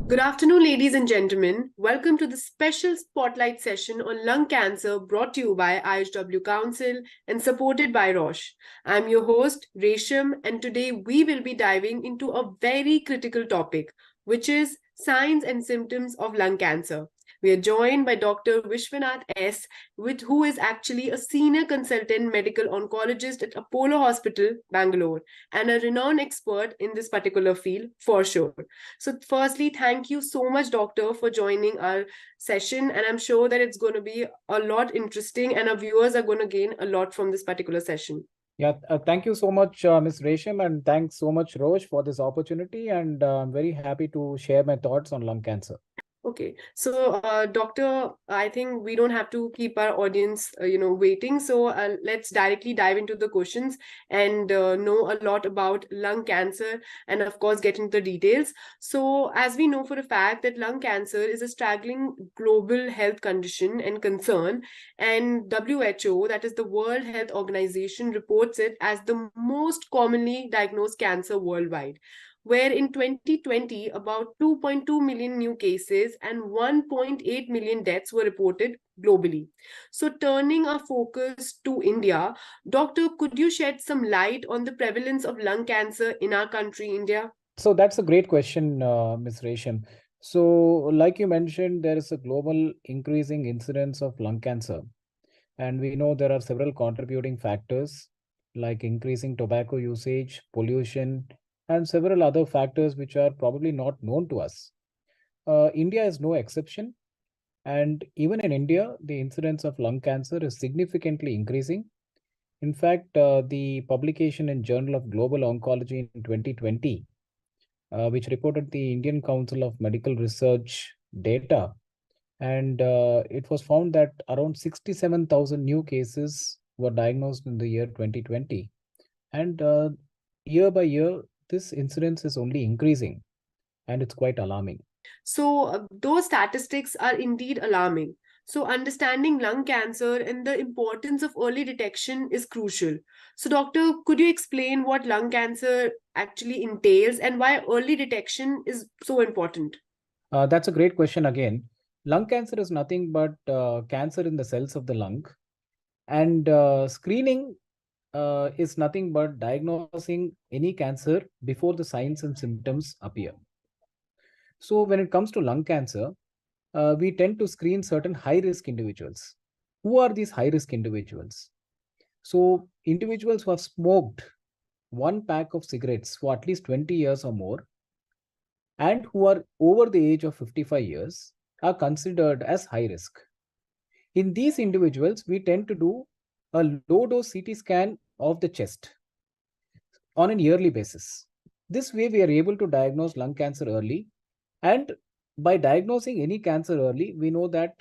Good afternoon, ladies and gentlemen. Welcome to the special spotlight session on lung cancer brought to you by IHW Council and supported by Roche. I'm your host, Resham, and today we will be diving into a very critical topic, which is signs and symptoms of lung cancer. We are joined by Dr. Vishwanath S., who is actually a senior consultant medical oncologist at Apollo Hospital, Bangalore, and a renowned expert in this particular field for sure. So, firstly, thank you so much, Doctor, for joining our session. And I'm sure that it's going to be a lot interesting, and our viewers are going to gain a lot from this particular session. Yeah, thank you so much, Ms. Resham, and thanks so much, Roche, for this opportunity. And I'm very happy to share my thoughts on lung cancer. Okay, so Doctor, I think we don't have to keep our audience, waiting. So let's directly dive into the questions and know a lot about lung cancer, and of course get into the details. So as we know for a fact that lung cancer is a straggling global health condition and concern, and WHO, that is the World Health Organization, reports it as the most commonly diagnosed cancer worldwide, where in 2020, about 2.2 million new cases and 1.8 million deaths were reported globally. So, turning our focus to India, Doctor, could you shed some light on the prevalence of lung cancer in our country, India? So that's a great question, Ms. Resham. So, like you mentioned, there is a global increasing incidence of lung cancer. And we know there are several contributing factors like increasing tobacco usage, pollution, and several other factors which are probably not known to us. India is no exception. And even in India, the incidence of lung cancer is significantly increasing. In fact, the publication in Journal of Global Oncology in 2020, which reported the Indian Council of Medical Research data, and it was found that around 67,000 new cases were diagnosed in the year 2020. And year by year, this incidence is only increasing, and it's quite alarming. So, those statistics are indeed alarming. So, understanding lung cancer and the importance of early detection is crucial. So, doctor, could you explain what lung cancer actually entails and why early detection is so important? That's a great question again. Lung cancer is nothing but cancer in the cells of the lung. And screening is nothing but diagnosing any cancer before the signs and symptoms appear. So, when it comes to lung cancer, we tend to screen certain high risk individuals. Who are these high risk individuals? So, individuals who have smoked one pack of cigarettes for at least 20 years or more and who are over the age of 55 years are considered as high risk. In these individuals, we tend to do a low dose CT scan of the chest on an yearly basis. This way, we are able to diagnose lung cancer early. And by diagnosing any cancer early, we know that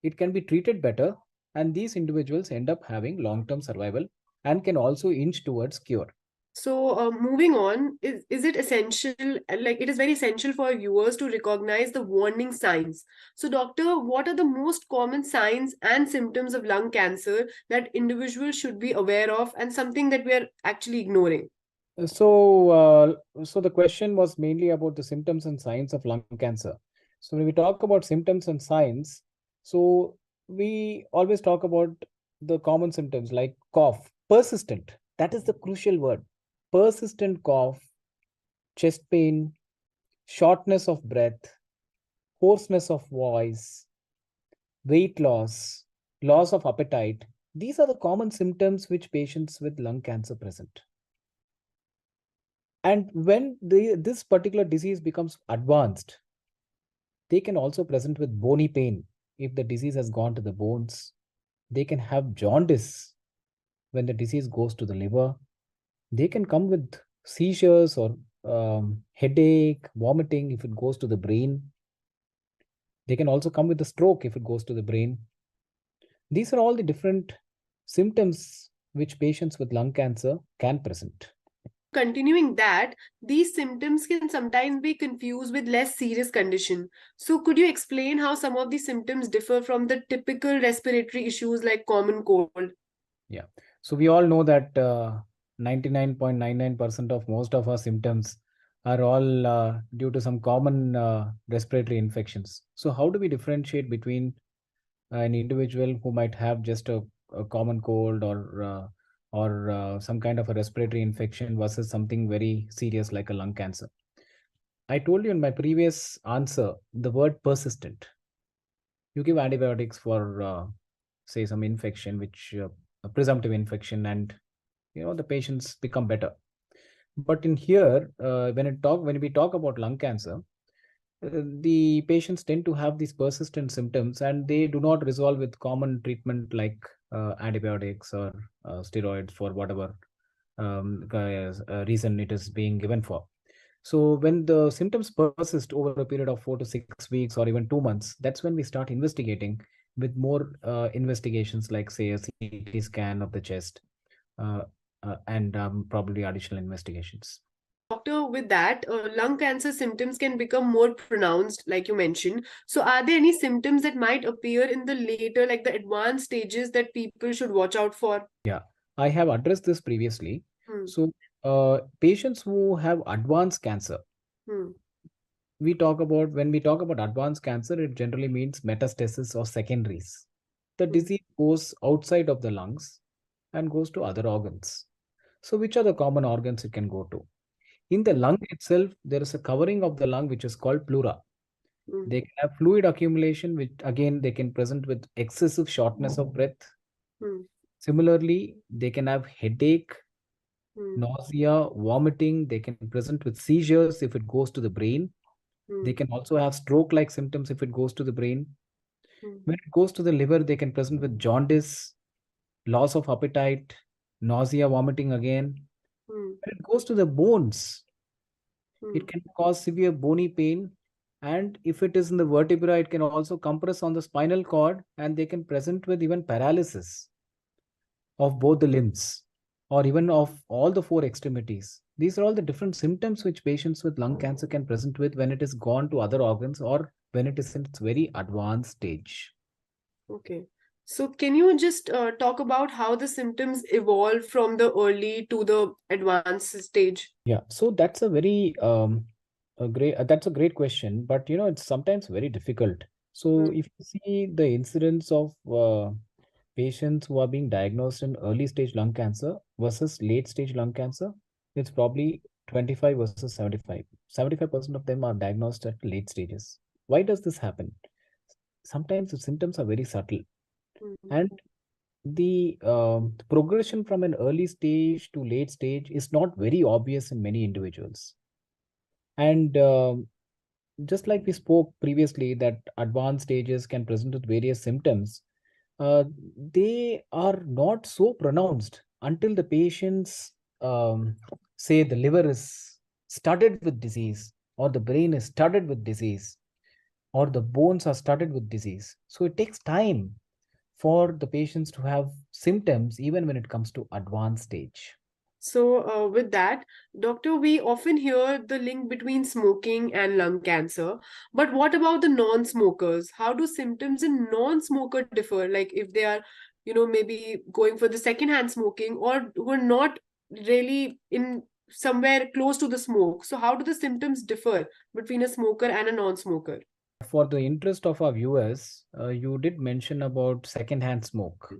it can be treated better, and these individuals end up having long term survival and can also inch towards cure. So, moving on, is it essential, like it is very essential for viewers to recognize the warning signs. So, doctor, what are the most common signs and symptoms of lung cancer that individuals should be aware of and something that we are actually ignoring? So the question was mainly about the symptoms and signs of lung cancer. So when we talk about symptoms and signs, so we always talk about the common symptoms like cough, persistent. That is the crucial word. Persistent cough, chest pain, shortness of breath, hoarseness of voice, weight loss, loss of appetite. These are the common symptoms which patients with lung cancer present. And when this particular disease becomes advanced, they can also present with bony pain if the disease has gone to the bones. They can have jaundice when the disease goes to the liver. They can come with seizures or headache, vomiting if it goes to the brain. They can also come with a stroke if it goes to the brain. These are all the different symptoms which patients with lung cancer can present. Continuing that, these symptoms can sometimes be confused with less serious condition. So, could you explain how some of these symptoms differ from the typical respiratory issues like common cold? Yeah. So we all know that 99.99% of most of our symptoms are all due to some common respiratory infections. So, how do we differentiate between an individual who might have just a common cold or some kind of a respiratory infection versus something very serious like a lung cancer? I told you in my previous answer the word persistent. You give antibiotics for say some infection, which a presumptive infection, and the patients become better. But in here, when we talk about lung cancer, the patients tend to have these persistent symptoms and they do not resolve with common treatment like antibiotics or steroids for whatever reason it is being given for. So when the symptoms persist over a period of 4 to 6 weeks or even 2 months, that's when we start investigating with more investigations like say a CT scan of the chest uh, and probably additional investigations. Doctor, with that, lung cancer symptoms can become more pronounced, like you mentioned. So, are there any symptoms that might appear in the later, like the advanced stages, that people should watch out for? Yeah, I have addressed this previously. Hmm. So, patients who have advanced cancer, Hmm. when we talk about advanced cancer, it generally means metastasis or secondaries. The Hmm. disease goes outside of the lungs and goes to other organs. So, which are the common organs it can go to? In the Hmm. lung itself, there is a covering of the lung which is called pleura. Hmm. They can have fluid accumulation, which again they can present with excessive shortness of breath. Hmm. Similarly, they can have headache, Hmm. nausea, vomiting. They can present with seizures if it goes to the brain. Hmm. They can also have stroke like symptoms if it goes to the brain. Hmm. When it goes to the liver, they can present with jaundice, loss of appetite, nausea, vomiting again. Hmm. When it goes to the bones, Hmm. it can cause severe bony pain. And if it is in the vertebra, it can also compress on the spinal cord and they can present with even paralysis of both the limbs or even of all the four extremities. These are all the different symptoms which patients with lung cancer can present with when it is gone to other organs or when it is in its very advanced stage. Okay. So, can you just talk about how the symptoms evolve from the early to the advanced stage? Yeah, so that's that's a great question, but it's sometimes very difficult. So Hmm. if you see the incidence of patients who are being diagnosed in early stage lung cancer versus late stage lung cancer, it's probably 25 versus 75. 75% of them are diagnosed at late stages. Why does this happen? Sometimes the symptoms are very subtle, Hmm. and the progression from an early stage to late stage is not very obvious in many individuals. And just like we spoke previously, that advanced stages can present with various symptoms, uh, they are not so pronounced until the patients say the liver is studded with disease, or the brain is studded with disease, or the bones are studded with disease. So it takes time for the patients to have symptoms even when it comes to advanced stage. So, with that, doctor, we often hear the link between smoking and lung cancer. But what about the non-smokers? How do symptoms in non-smoker differ? Like if they are, maybe going for the secondhand smoking or who are not really in somewhere close to the smoke. So, how do the symptoms differ between a smoker and a non-smoker? For the interest of our viewers, you did mention about secondhand smoke.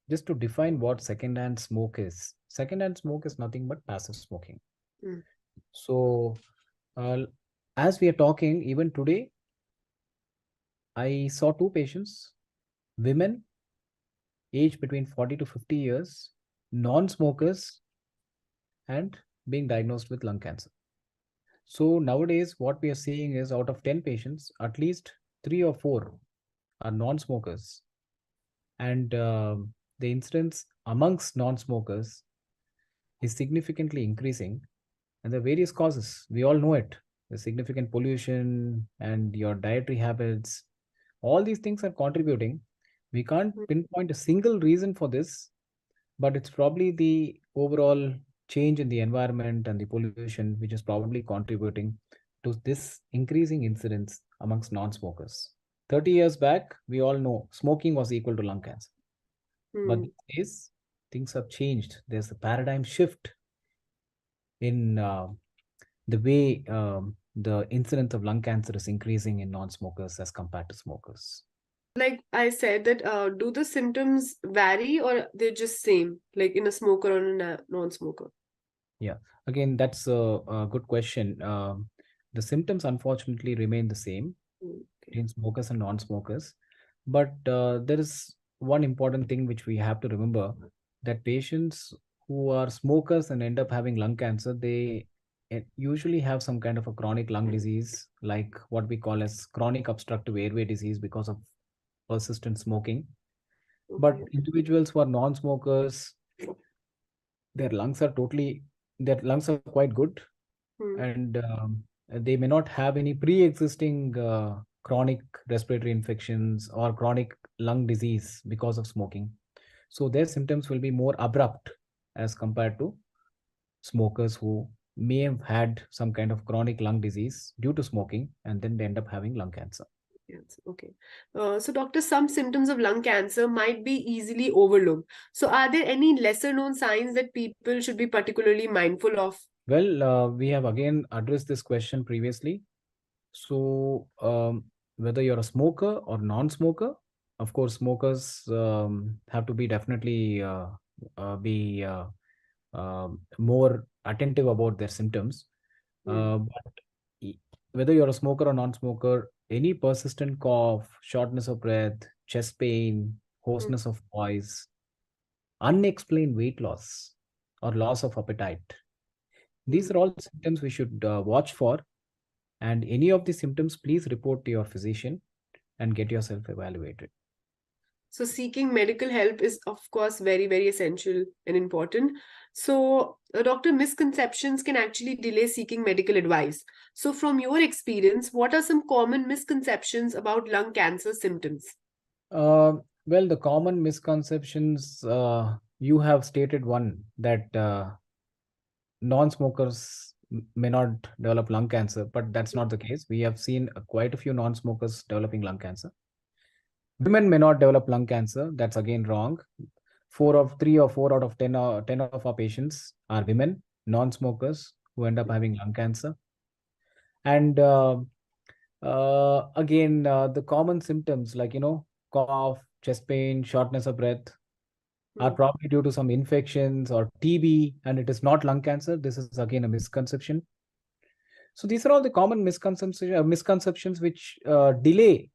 Just to define what secondhand smoke is, secondhand smoke is nothing but passive smoking. Mm. So, uh, as we are talking, even today, I saw two patients, women aged between 40 to 50 years, non smokers, and being diagnosed with lung cancer. So, nowadays, what we are seeing is out of 10 patients, at least three or four are non smokers. And the incidence amongst non smokers is significantly increasing. And there are various causes. We all know it. The significant pollution and your dietary habits, all these things are contributing. We can't pinpoint a single reason for this, but it's probably the overall change in the environment and the pollution, which is probably contributing to this increasing incidence amongst non smokers. 30 years back, we all know smoking was equal to lung cancer. But Mm. these days, things have changed. There's a paradigm shift in the way the incidence of lung cancer is increasing in non-smokers as compared to smokers. Like I said that do the symptoms vary or they're just same, like in a smoker or in a non-smoker? Yeah, again, that's a good question. The symptoms unfortunately remain the same Okay. between smokers and non-smokers, but there is one important thing which we have to remember, that patients who are smokers and end up having lung cancer, they usually have some kind of a chronic lung disease, like what we call as chronic obstructive airway disease because of persistent smoking. But Okay. individuals who are non-smokers, their lungs are their lungs are quite good, Hmm. and they may not have any pre-existing chronic respiratory infections or chronic lung disease because of smoking. So their symptoms will be more abrupt as compared to smokers who may have had some kind of chronic lung disease due to smoking and then they end up having lung cancer. Yes, okay. So, doctor, some symptoms of lung cancer might be easily overlooked. So, are there any lesser known signs that people should be particularly mindful of? Well, we have again addressed this question previously. So, whether you're a smoker or non-smoker, of course, smokers have to be definitely be more attentive about their symptoms. Hmm. But e- whether you're a smoker or non-smoker, any persistent cough, shortness of breath, chest pain, Hmm. hoarseness of voice, unexplained weight loss, or loss of appetite, Hmm. these are all symptoms we should watch for. And any of the symptoms, please report to your physician and get yourself evaluated. So, seeking medical help is, of course, very, very essential and important. So, doctor, misconceptions can actually delay seeking medical advice. So, from your experience, what are some common misconceptions about lung cancer symptoms? Uh, well, the common misconceptions, you have stated one, that non-smokers may not develop lung cancer, but that's not the case. We have seen quite a few non-smokers developing lung cancer. Women may not develop lung cancer. That's again wrong. 4 out of 10, 10 of our patients are women, non-smokers who end up having lung cancer. And again, the common symptoms like, cough, chest pain, shortness of breath are Hmm. probably due to some infections or TB, and it is not lung cancer. This is again a misconception. So these are all the common misconceptions which delay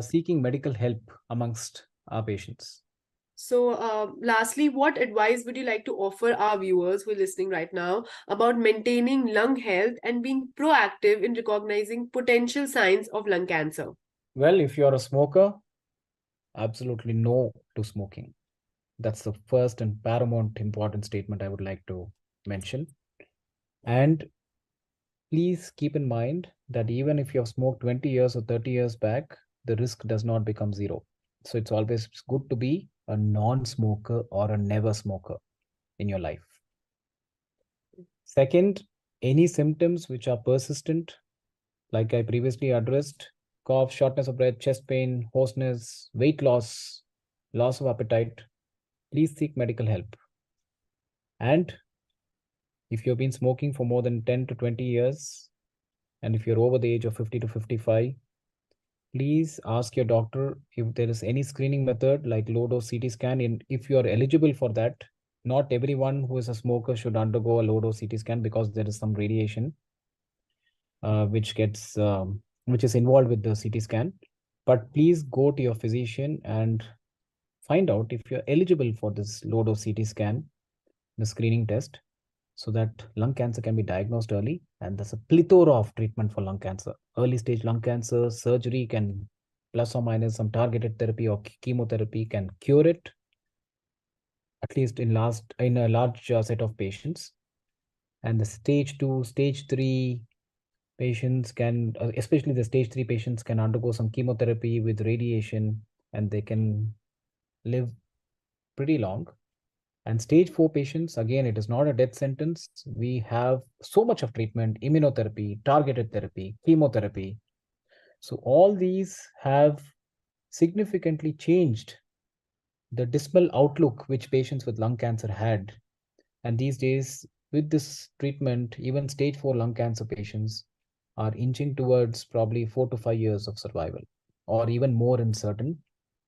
seeking medical help amongst our patients. So, lastly, what advice would you like to offer our viewers who are listening right now about maintaining lung health and being proactive in recognizing potential signs of lung cancer? Well, if you're a smoker, absolutely no to smoking. That's the first and paramount important statement I would like to mention. And please keep in mind that even if you have smoked 20 years or 30 years back, the risk does not become zero. So it's always good to be a non smoker or a never smoker in your life. Second, any symptoms which are persistent, like I previously addressed, cough, shortness of breath, chest pain, hoarseness, weight loss, loss of appetite, please seek medical help. And if you've been smoking for more than 10 to 20 years, and if you're over the age of 50 to 55, please ask your doctor if there is any screening method like low dose CT scan. And if you are eligible for that, not everyone who is a smoker should undergo a low dose CT scan because there is some radiation which is involved with the CT scan. But please go to your physician and find out if you're eligible for this low dose CT scan, the screening test, so that lung cancer can be diagnosed early. And there's a plethora of treatment for lung cancer. Early stage lung cancer, surgery can, plus or minus some targeted therapy or chemotherapy, can cure it, at least in a large set of patients. And the stage 2, stage 3 patients can, especially the stage 3 patients, can undergo some chemotherapy with radiation, and they can live pretty long. And stage 4 patients, again, it is not a death sentence. We have so much of treatment: immunotherapy, targeted therapy, chemotherapy. So all these have significantly changed the dismal outlook which patients with lung cancer had. And these days, with this treatment, even stage 4 lung cancer patients are inching towards probably 4 to 5 years of survival, or even more in certain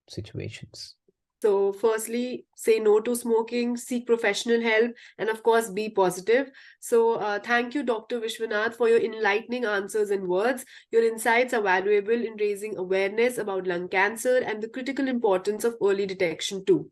situations. So, firstly, say no to smoking, seek professional help, and of course, be positive. So, thank you, Dr. Vishwanath, for your enlightening answers and words. Your insights are valuable in raising awareness about lung cancer and the critical importance of early detection, too.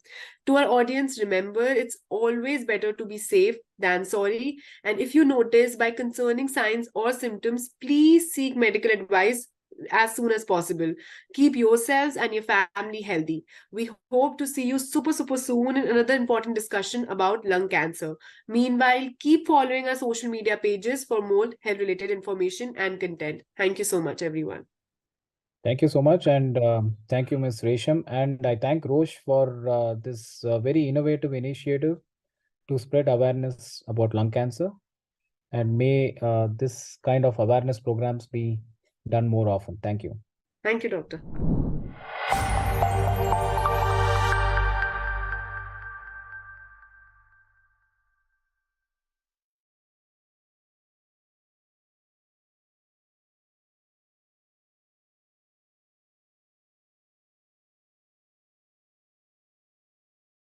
To our audience, remember it's always better to be safe than sorry. And if you notice by concerning signs or symptoms, please seek medical advice as soon as possible. Keep yourselves and your family healthy. We hope to see you super soon in another important discussion about lung cancer. Meanwhile, keep following our social media pages for more health related information and content. Thank you so much, everyone. Thank you so much, and thank you, Ms. Resham. And I thank Roche for this very innovative initiative to spread awareness about lung cancer. And may this kind of awareness programs be done more often. Thank you. Thank you, Doctor.